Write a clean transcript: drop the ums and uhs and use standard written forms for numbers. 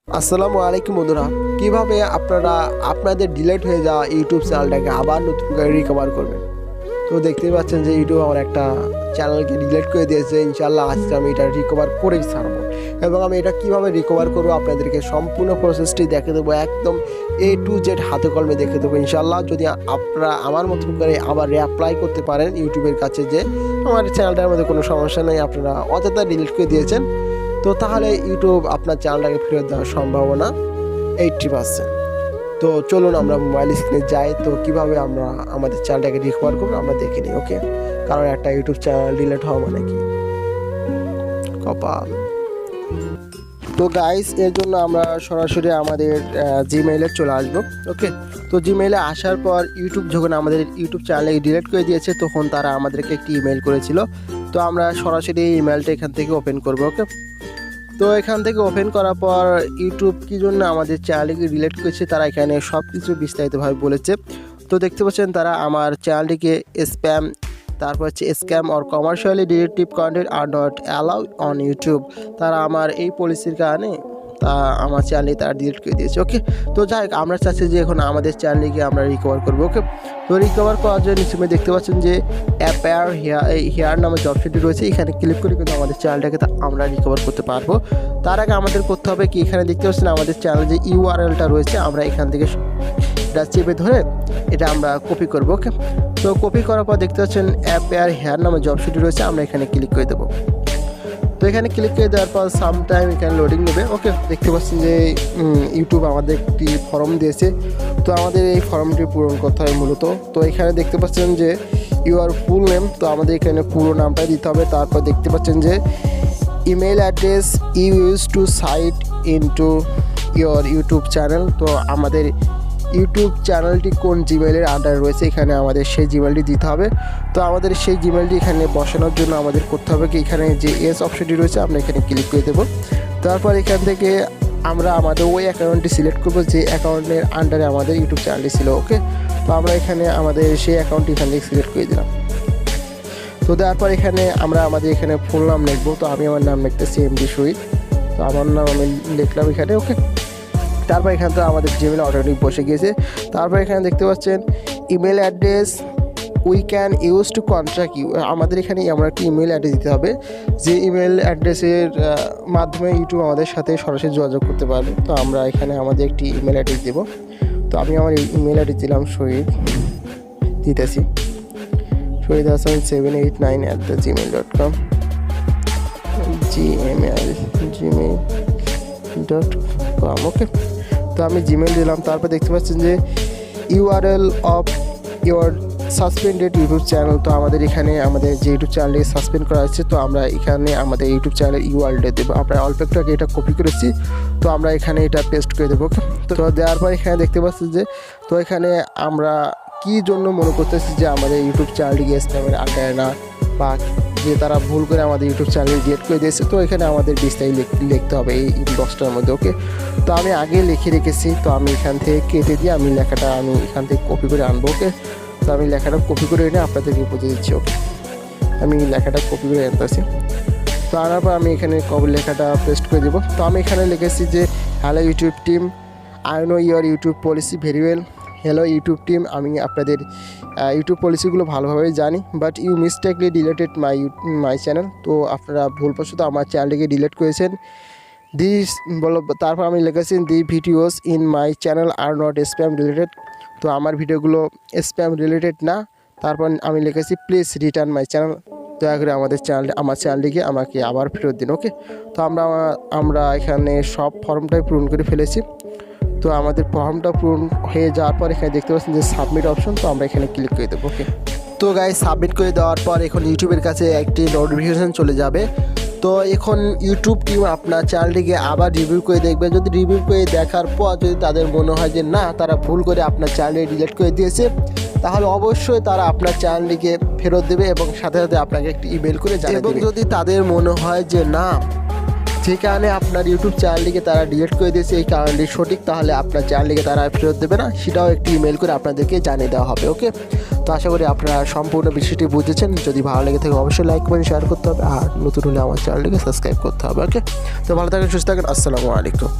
আসসালামু আলাইকুম বন্ধুরা, কিভাবে আপনারা আপনাদের ডিলিট হয়ে যাওয়া ইউটিউব চ্যানেলটাকে আবার নতুন করে রিকভার করবেন। তো দেখতেই পাচ্ছেন যে ইউটিউব আমার একটা চ্যানেলকে ডিলিট করে দিয়েছে। ইনশাআল্লাহ আজকে আমি এটা রিকভার করেই ছাড়বো, এবং আমি এটা কিভাবে রিকভার করবো আপনাদেরকে সম্পূর্ণ প্রসেসটি দেখে দেবো, একদম A to Z হাতে কলমে দেখে দেবো ইনশাআল্লাহ। যদি আপনারা আমার মতন করে আবার রিঅ্যাপ্লাই করতে পারেন ইউটিউবের কাছে যে আমার চ্যানেলটার মধ্যে কোনো সমস্যা নেই, আপনারা অযথা ডিলিট করে দিয়েছেন, তো তাহলে ইউটিউব আপনার চ্যানেলটাকে ফেরত দেওয়ার সম্ভাবনা 80%। তো চলুন আমরা মোবাইল স্ক্রিনে যাই। তো কিভাবে আমরা আমাদের চ্যানেলটাকে রিকভার করবো আমরা দেখে নিই। ওকে, কারণ একটা ইউটিউব চ্যানেল ডিলিট হওয়া মানে কি কপাল। তো গাইস, এর জন্য আমরা সরাসরি আমাদের জিমেইলে চলে আসবো। ওকে, তো জিমেইলে আসার পর ইউটিউব যখন আমাদের ইউটিউব চ্যানেলে ডিলিট করে দিয়েছে তখন তারা আমাদেরকে একটি ইমেল করেছিল। তো আমরা সরাসরি এই ইমেলটা এখান থেকে ওপেন করবো। ওকে, তো এখান থেকে ওপেন করার পর ইউটিউব কী জন্য আমাদের চ্যানেলটিকে ডিলিট করেছে তারা এখানে সব কিছু বিস্তারিতভাবে বলেছে। তো দেখতে পাচ্ছেন তারা আমার চ্যানেলটিকে স্প্যাম, তারপর হচ্ছে scam or commercially directive content are not allowed on YouTube, তারা আমার এই পলিসির কারণে আমার চ্যানেলটি তারা ডিলিট করে দিয়েছে। ওকে, তো যাই হোক, আমরা চাচ্ছি যে এখন আমাদের চ্যানেলটিকে আমরা রিকভার করবো। ওকে, তো রিকভার করার জন্য নিচে দেখতে পাচ্ছেন যে অ্যাপেয়ার হেয়ার নামে যে অপশনটি রয়েছে, এখানে ক্লিক করে কিন্তু আমাদের চ্যানেলটাকে আমরা রিকভার করতে পারবো। তার আগে আমাদের করতে হবে কি, এখানে দেখতে পাচ্ছেন আমাদের চ্যানেল যে ইউআরএলটা রয়েছে, আমরা এখান থেকে এটা চেপে ধরে এটা আমরা কপি করবো। ওকে, তো কপি করার পর দেখতে পাচ্ছেন অ্যাপেয়ার হেয়ার নামে যে অপশনটি রয়েছে, আমরা এখানে ক্লিক করে দেবো। তো এখানে ক্লিক করে দেওয়ার পর সামটাইম এখানে লোডিং নেবে। ওকে, দেখতে পাচ্ছেন যে ইউটিউব আমাদের একটি ফর্ম দিয়েছে, তো আমাদের এই ফর্মটি পূরণ করতে হয় মূলত। তো এখানে দেখতে পাচ্ছেন যে ইউর ফুল নেম, তো আমাদের এখানে পুরো নামটা দিতে হবে। তারপর দেখতে পাচ্ছেন যে email address you use to সাইট ইনটু ইউর ইউটিউব চ্যানেল, তো আমাদের ইউটিউব চ্যানেলটি কোন জিমেইলের আন্ডারে রয়েছে এখানে আমাদের সেই জিমেইলটি দিতে হবে। তো আমাদের সেই জিমেইলটি এখানে বসানোর জন্য আমাদের করতে হবে কি, এখানে যে এস অপশনটি রয়েছে আমরা এখানে ক্লিক করে দেবো। তারপর এখান থেকে আমরা আমাদের ওই অ্যাকাউন্টটি সিলেক্ট করবো যে অ্যাকাউন্টের আন্ডারে আমাদের ইউটিউব চ্যানেলটি ছিল। ওকে, তো আমরা এখানে আমাদের সেই অ্যাকাউন্টটি এখান থেকে সিলেক্ট করে দিলাম। তো তারপর এখানে আমরা আমাদের এখানে ফুল নাম লিখবো। তো আমি আমার নাম লিখতেছি এমডি শহীদ, তো আমার নাম আমি লিখলাম এখানে। ওকে, তারপর এখান থেকে আমাদের জিমেল অটোমেটিক বসে গিয়েছে। তারপর এখানে দেখতে পাচ্ছেন email address we can use to contact you, আমাদের এখানে এমন একটি ইমেল অ্যাড্রেস দিতে হবে যে ইমেল অ্যাড্রেসের মাধ্যমে ইউটিউব আমাদের সাথে সরাসরি যোগাযোগ করতে পারবে। তো আমরা এখানে আমাদের একটি ইমেল অ্যাড্রেস দেবো। তো আমি আমার ইমেল অ্যাড্রেস দিলাম শহীদ, দিতেছি শহীদ হাসান 789@gmail.com gmail.com। ওকে, তো আমি জিমেল দিলাম। তারপর দেখতে পাচ্ছেন যে URL of your suspended YouTube channel, তো আমাদের এখানে আমাদের যে ইউটিউব চ্যানেলটি সাসপেন্ড করা হচ্ছে, তো আমরা এখানে আমাদের ইউটিউব চ্যানেলের ইউআরএলটা দেবো। আমরা অল্প একটু আগে এটা কপি করেছি, তো আমরা এখানে এটা পেস্ট করে দেবো। তো দেওয়ার পর এখানে দেখতে পাচ্ছি যে, তো এখানে আমরা কী জন্য মনে করতেছি যে আমাদের ইউটিউব চ্যানেলটিকে স্প্যামের আকারে না, বা যে তারা ভুল করে আমাদের ইউটিউব চ্যানেল ডিলিট করে দিয়েছে, তো এখানে আমাদের বিস্তারিত লিখতে হবে এই ইনবক্সটার মধ্যে। ওকে, তো আমি আগে লিখে রেখেছি, তো আমি এখান থেকে কেটে দিয়ে আমি লেখাটা আমি এখান থেকে কপি করে আনবো। ওকে, তো আমি লেখাটা কপি করে এনে আপনাদেরকে বুঝে দিচ্ছি। ওকে, আমি লেখাটা কপি করে আনতেছি। তো আনার পর আমি এখানে লেখাটা পেস্ট করে দেবো। তো আমি এখানে লিখেছি যে hello YouTube team, I know your YouTube policy very well. Hello YouTube team, আমি আপনাদের ইউটিউব পলিসিগুলো ভালোভাবে জানি, but you mistakenly deleted my channel, তো আপনারা ভুলবশত আমার চ্যানেলটিকে ডিলিট করেছেন। তারপর আমি লিখেছি the videos in my channel are not spam related, তো আমার ভিডিওগুলো স্প্যাম রিলেটেড না। তারপর আমি লিখেছি প্লিজ রিটার্ন মাই চ্যানেল, দয়া করে আমার চ্যানেলটিকে আমাকে আবার ফেরত দিন। ওকে, তো আমরা এখানে সব ফর্মটাই পূরণ করে ফেলেছি। তো আমাদের ফর্মটা পূরণ হয়ে যাওয়ার পর এখানে দেখতে পাচ্ছেন যে সাবমিট অপশন, তো আমরা এখানে ক্লিক করে দেবো। ওকে, তো গাইস, সাবমিট করে দেওয়ার পর এখন ইউটিউবের কাছে একটি নোটিফিকেশন চলে যাবে। তো এখন ইউটিউব টিম আপনার চ্যানেলটিকে আবার রিভিউ করে দেখবে। যদি রিভিউ করে দেখার পর যদি তাদের মনে হয় যে না, তারা ভুল করে আপনার চ্যানেলটি ডিলিট করে দিয়েছে, তাহলে অবশ্যই তারা আপনার চ্যানেলটিকে ফেরত দেবে এবং সাথে সাথে আপনাকে একটি ইমেল করে জানাবে। এবং যদি তাদের মনে হয় যে না, যে কারণে আপনার ইউটিউব চ্যানেলটিকে তারা ডিলিট করে দিয়েছে এই কারণটি সঠিক, তাহলে আপনার চ্যানেলটিকে তারা ফেরত দেবে না, সেটাও একটি ইমেল করে আপনাদেরকে জানিয়ে দেওয়া হবে। ওকে, তো আশা করি আপনারা সম্পূর্ণ বিষয়টি বুঝেছেন। যদি ভালো লেগে থাকে অবশ্যই লাইক কমেন্ট শেয়ার করতে হবে, আর নতুন হলে আমার চ্যানেলটিকে সাবস্ক্রাইব করতে হবে। ওকে, তো ভালো থাকেন, সুস্থ থাকেন, আসসালামু আলাইকুম।